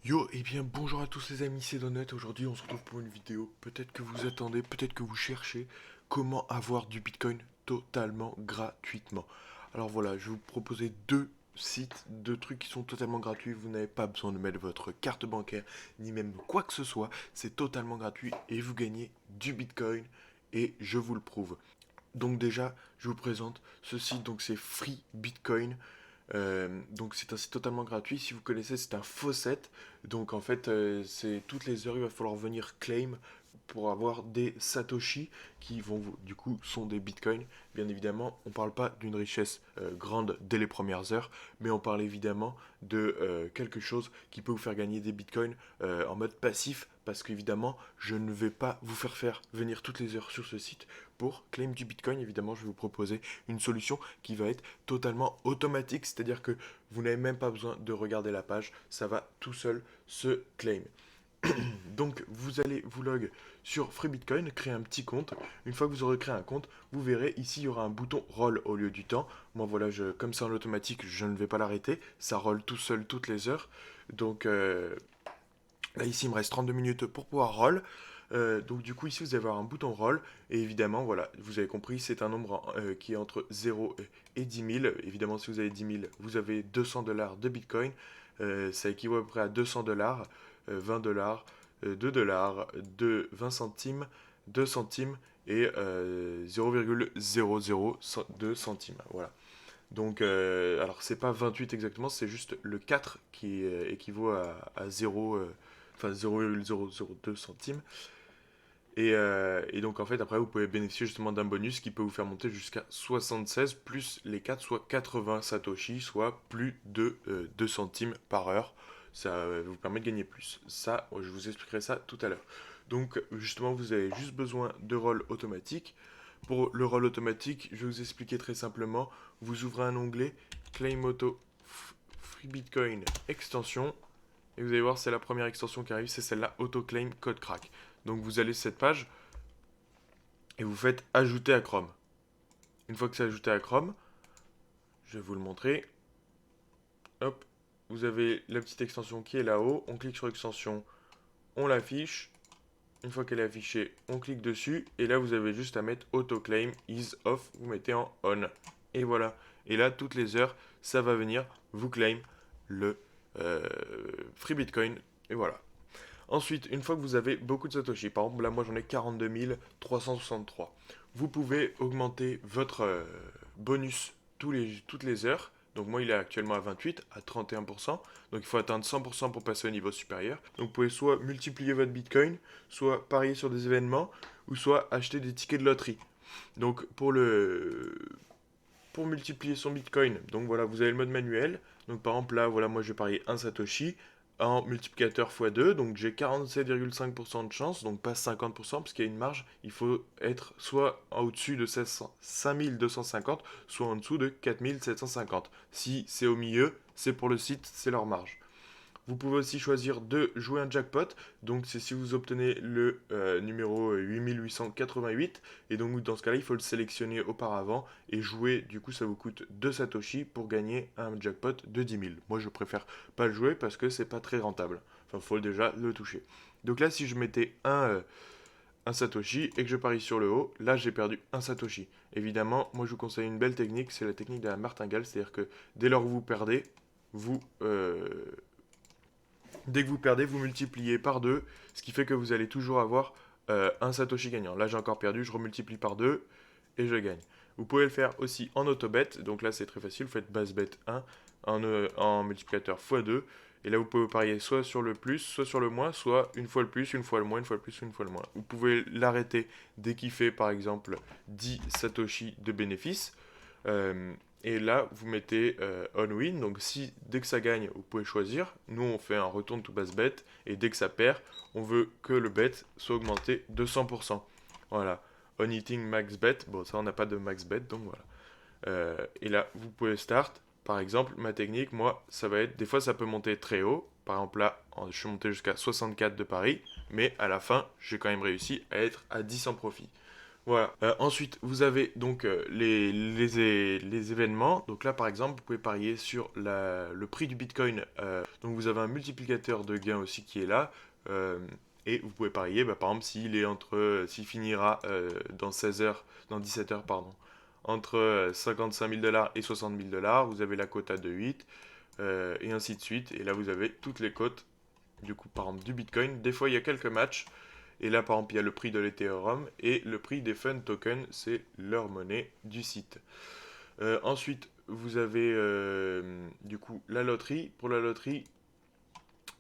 Yo, et bien bonjour à tous les amis, c'est Donut. Aujourd'hui on se retrouve pour une vidéo. Peut-être que vous attendez, peut-être que vous cherchez comment avoir du Bitcoin totalement gratuitement. Alors voilà, je vais vous proposer deux sites, deux trucs qui sont totalement gratuits. Vous n'avez pas besoin de mettre votre carte bancaire, ni même quoi que ce soit. C'est totalement gratuit et vous gagnez du Bitcoin et je vous le prouve. Donc déjà, je vous présente ce site, donc c'est Free Bitcoin. Donc c'est un site totalement gratuit. Si vous connaissez, c'est un faucet. Donc en fait, c'est toutes les heures, il va falloir venir claim pour avoir des satoshi qui vont du coup sont des bitcoins. Bien évidemment, on ne parle pas d'une richesse grande dès les premières heures, mais on parle évidemment de quelque chose qui peut vous faire gagner des bitcoins en mode passif, parce qu'évidemment, je ne vais pas vous faire venir toutes les heures sur ce site pour claim du bitcoin. Évidemment, je vais vous proposer une solution qui va être totalement automatique, c'est-à-dire que vous n'avez même pas besoin de regarder la page, ça va tout seul se claim. Donc vous allez vous log sur Free Bitcoin, créer un petit compte. Une fois que vous aurez créé un compte, vous verrez ici il y aura un bouton roll au lieu du temps. Moi voilà, comme c'est en automatique, je ne vais pas l'arrêter. Ça roll tout seul toutes les heures. Donc là ici il me reste 32 minutes pour pouvoir roll. Donc du coup ici vous allez avoir un bouton roll et évidemment voilà vous avez compris c'est un nombre qui est entre 0 et 10 000. Évidemment si vous avez 10 000 vous avez 200 dollars de bitcoin. Ça équivaut à peu près à 200 dollars, 20 dollars, 2 dollars, 20 centimes, 2 centimes et 0,002 centimes. Voilà. Donc, alors c'est pas 28 exactement, c'est juste le 4 qui équivaut à 0, enfin 0,002 centimes. Et donc en fait après vous pouvez bénéficier justement d'un bonus qui peut vous faire monter jusqu'à 76 plus les 4 soit 80 satoshi, soit plus de 2 centimes par heure. Ça vous permet de gagner plus. Ça, je vous expliquerai ça tout à l'heure. Donc justement vous avez juste besoin de rôle automatique. Pour le rôle automatique, je vais vous expliquer très simplement. Vous ouvrez un onglet Claim Auto Free Bitcoin Extension. Et vous allez voir, c'est la première extension qui arrive, c'est celle-là, AutoClaim Code Crack. Donc vous allez sur cette page et vous faites ajouter à Chrome. Une fois que c'est ajouté à Chrome, je vais vous le montrer. Hop, vous avez la petite extension qui est là-haut. On clique sur l'extension, on l'affiche. Une fois qu'elle est affichée, on clique dessus. Et là, vous avez juste à mettre AutoClaim is off. Vous mettez en on. Et voilà. Et là, toutes les heures, ça va venir vous claim le free Bitcoin. Et voilà. Ensuite, une fois que vous avez beaucoup de Satoshi, par exemple là moi j'en ai 42 363, vous pouvez augmenter votre bonus toutes les heures. Donc moi il est actuellement à 28, à 31%, donc il faut atteindre 100% pour passer au niveau supérieur. Donc vous pouvez soit multiplier votre Bitcoin, soit parier sur des événements, ou soit acheter des tickets de loterie. Donc pour multiplier son Bitcoin, donc voilà, vous avez le mode manuel. Donc par exemple là, voilà, moi je vais parier un Satoshi en multiplicateur x2, donc j'ai 47,5% de chance, donc pas 50%, parce qu'il y a une marge, il faut être soit au-dessus de 5250, soit en dessous de 4750. Si c'est au milieu, c'est pour le site, c'est leur marge. Vous pouvez aussi choisir de jouer un jackpot. Donc c'est si vous obtenez le numéro 8888. Et donc dans ce cas-là, il faut le sélectionner auparavant et jouer. Du coup, ça vous coûte 2 satoshi pour gagner un jackpot de 10 000. Moi, je préfère pas le jouer parce que c'est pas très rentable. Enfin, il faut déjà le toucher. Donc là, si je mettais un satoshi et que je parie sur le haut, là j'ai perdu un satoshi. Évidemment, moi je vous conseille une belle technique, c'est la technique de la martingale, c'est-à-dire que dès lors que vous perdez, vous dès que vous perdez, vous multipliez par 2, ce qui fait que vous allez toujours avoir un Satoshi gagnant. Là, j'ai encore perdu, je remultiplie par 2 et je gagne. Vous pouvez le faire aussi en autobet, donc là c'est très facile, vous faites base bet 1 en multiplicateur x2, et là vous pouvez parier soit sur le plus, soit sur le moins, soit une fois le plus, une fois le moins, une fois le plus, une fois le moins. Vous pouvez l'arrêter dès qu'il fait par exemple 10 Satoshi de bénéfice. Euh, et là, vous mettez on win. Donc, si dès que ça gagne, vous pouvez choisir. Nous, on fait un retourne to base bet. Et dès que ça perd, on veut que le bet soit augmenté de 100%. Voilà. On hitting max bet. Bon, ça, on n'a pas de max bet. Donc, voilà. Et là, vous pouvez start. Par exemple, ma technique, moi, ça va être. Des fois, ça peut monter très haut. Par exemple, là, je suis monté jusqu'à 64 de Paris. Mais à la fin, j'ai quand même réussi à être à 10 en profit. Voilà. Ensuite, vous avez donc les événements. Donc là, par exemple, vous pouvez parier sur le prix du Bitcoin. Donc vous avez un multiplicateur de gains aussi qui est là. Euh, et vous pouvez parier, bah, par exemple, s'il finira dans 16 heures, dans 17 heures, pardon, entre 55 000 dollars et 60 000 dollars, vous avez la cote à 2,8 et ainsi de suite. Et là, vous avez toutes les cotes, du coup, par exemple, du Bitcoin. Des fois, il y a quelques matchs. Et là, par exemple, il y a le prix de l'Ethereum et le prix des Fun Tokens, c'est leur monnaie du site. Ensuite, vous avez du coup la loterie. Pour la loterie,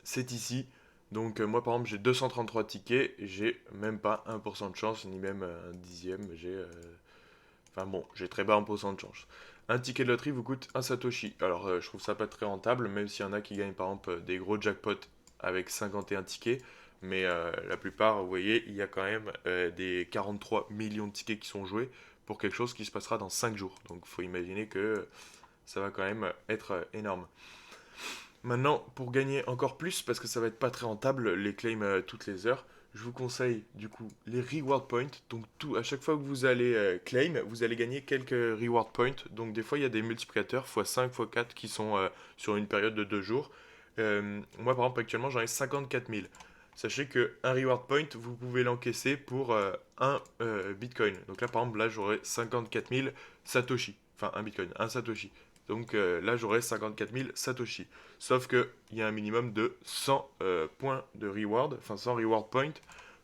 c'est ici. Donc, moi, par exemple, j'ai 233 tickets, j'ai même pas 1% de chance, ni même un dixième. Enfin bon, j'ai très bas 1% de chance. Un ticket de loterie vous coûte un Satoshi. Alors, je trouve ça pas très rentable, même s'il y en a qui gagnent par exemple des gros jackpots avec 51 tickets. Mais la plupart, vous voyez, il y a quand même des 43 millions de tickets qui sont joués pour quelque chose qui se passera dans 5 jours. Donc, il faut imaginer que ça va quand même être énorme. Maintenant, pour gagner encore plus, parce que ça va être pas très rentable, les claims toutes les heures, je vous conseille du coup les reward points. Donc à chaque fois que vous allez claim, vous allez gagner quelques reward points. Donc des fois il y a des multiplicateurs x5, x4 qui sont sur une période de 2 jours. Moi par exemple actuellement j'en ai 54 000. Sachez que un reward point, vous pouvez l'encaisser pour un bitcoin. Donc là par exemple là j'aurai 54 000 satoshi. Enfin un bitcoin, un satoshi. Donc là j'aurai 54 000 satoshi. Sauf qu'il y a un minimum de 100 points de reward, enfin 100 reward points,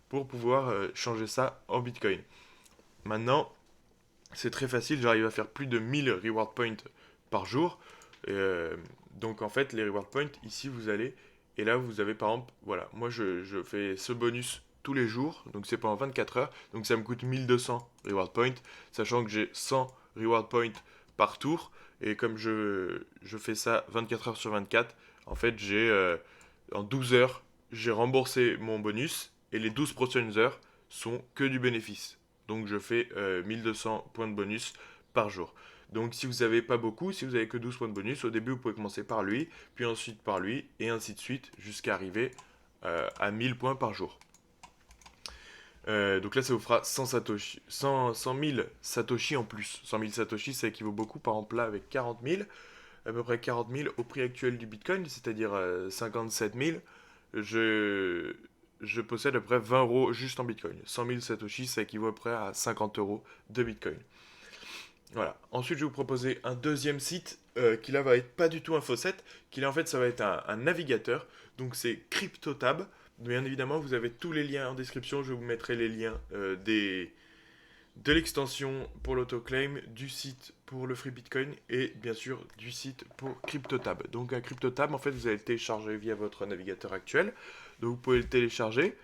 pour pouvoir changer ça en Bitcoin. Maintenant, c'est très facile, j'arrive à faire plus de 1000 reward points par jour. Donc en fait, les reward points, ici vous allez, et là vous avez par exemple, voilà, moi je fais ce bonus tous les jours, donc c'est pendant 24 heures, donc ça me coûte 1200 reward points, sachant que j'ai 100 reward points par tour, et comme je fais ça 24 heures sur 24, en fait en 12 heures, j'ai remboursé mon bonus, et les 12 prochaines heures sont que du bénéfice. Donc je fais 1200 points de bonus par jour. Donc si vous n'avez pas beaucoup, si vous n'avez que 12 points de bonus, au début vous pouvez commencer par lui, puis ensuite par lui, et ainsi de suite, jusqu'à arriver à 1000 points par jour. Donc là ça vous fera 100 satoshi, 100 000 satoshi en plus. 100 000 satoshi ça équivaut beaucoup, par exemple là avec 40 000, à peu près 40 000 au prix actuel du Bitcoin, c'est-à-dire 57 000, je, je possède à peu près 20 euros juste en Bitcoin. 100 000 Satoshi, ça équivaut à peu près à 50 euros de Bitcoin. Voilà. Ensuite, je vais vous proposer un deuxième site qui là va être pas du tout un faux site, qui là en fait ça va être un navigateur. Donc c'est CryptoTab. Bien évidemment, vous avez tous les liens en description. Je vous mettrai les liens de l'extension pour l'autoclaim, du site pour le free Bitcoin et bien sûr du site pour CryptoTab. Donc un CryptoTab, en fait, vous allez le télécharger via votre navigateur actuel. Donc vous pouvez le télécharger.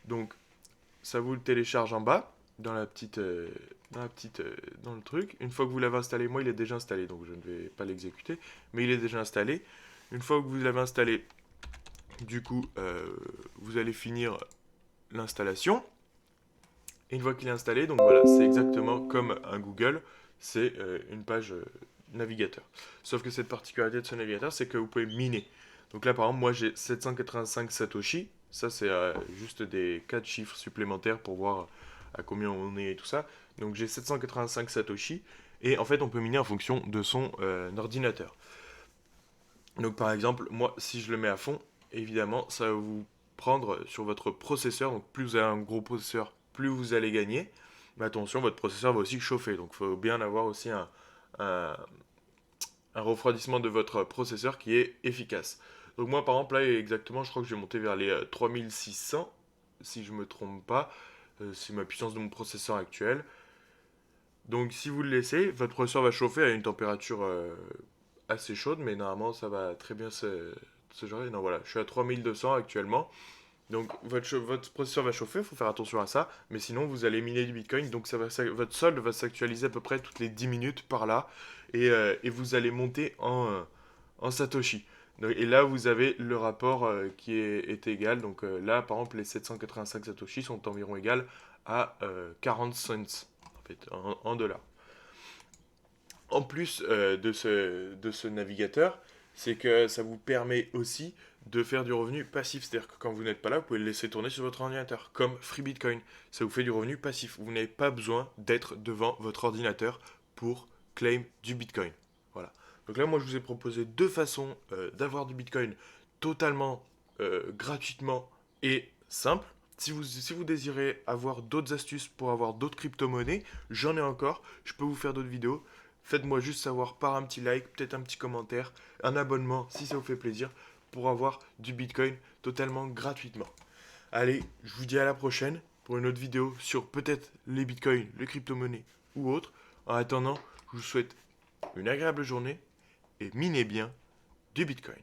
Donc ça vous le télécharge en bas dans dans le truc. Une fois que vous l'avez installé, moi il est déjà installé, donc je ne vais pas l'exécuter, mais il est déjà installé. Une fois que vous l'avez installé, du coup, vous allez finir l'installation. Et une fois qu'il est installé, donc voilà, c'est exactement comme un Google, c'est une page navigateur. Sauf que cette particularité de ce navigateur, c'est que vous pouvez miner. Donc là, par exemple, moi j'ai 785 Satoshi. Ça, c'est juste des 4 chiffres supplémentaires pour voir à combien on est et tout ça. Donc j'ai 785 Satoshi. Et en fait, on peut miner en fonction de son ordinateur. Donc par exemple, moi, si je le mets à fond, évidemment, ça va vous prendre sur votre processeur. Donc plus vous avez un gros processeur, plus vous allez gagner. Mais attention, votre processeur va aussi chauffer. Donc il faut bien avoir aussi un, un refroidissement de votre processeur qui est efficace. Donc moi par exemple là exactement je crois que je vais monter vers les 3600 si je me trompe pas. C'est ma puissance de mon processeur actuel. Donc si vous le laissez, votre processeur va chauffer à une température assez chaude, mais normalement ça va très bien se gérer. Non voilà, je suis à 3200 actuellement. Donc votre processeur va chauffer, il faut faire attention à ça, mais sinon vous allez miner du Bitcoin, donc votre solde va s'actualiser à peu près toutes les 10 minutes par là, et vous allez monter en Satoshi. Et là vous avez le rapport est égal, donc là par exemple les 785 Satoshi sont environ égales à 40 cents en fait, en dollars. En plus de ce navigateur, c'est que ça vous permet aussi de faire du revenu passif. C'est-à-dire que quand vous n'êtes pas là, vous pouvez le laisser tourner sur votre ordinateur, comme Free Bitcoin. Ça vous fait du revenu passif. Vous n'avez pas besoin d'être devant votre ordinateur pour claim du Bitcoin. Voilà. Donc là, moi, je vous ai proposé deux façons d'avoir du Bitcoin totalement gratuitement et simple. Si vous désirez avoir d'autres astuces pour avoir d'autres crypto-monnaies, j'en ai encore. Je peux vous faire d'autres vidéos. Faites-moi juste savoir par un petit like, peut-être un petit commentaire, un abonnement si ça vous fait plaisir pour avoir du Bitcoin totalement gratuitement. Allez, je vous dis à la prochaine pour une autre vidéo sur peut-être les Bitcoins, les crypto-monnaies ou autres. En attendant, je vous souhaite une agréable journée et minez bien du Bitcoin.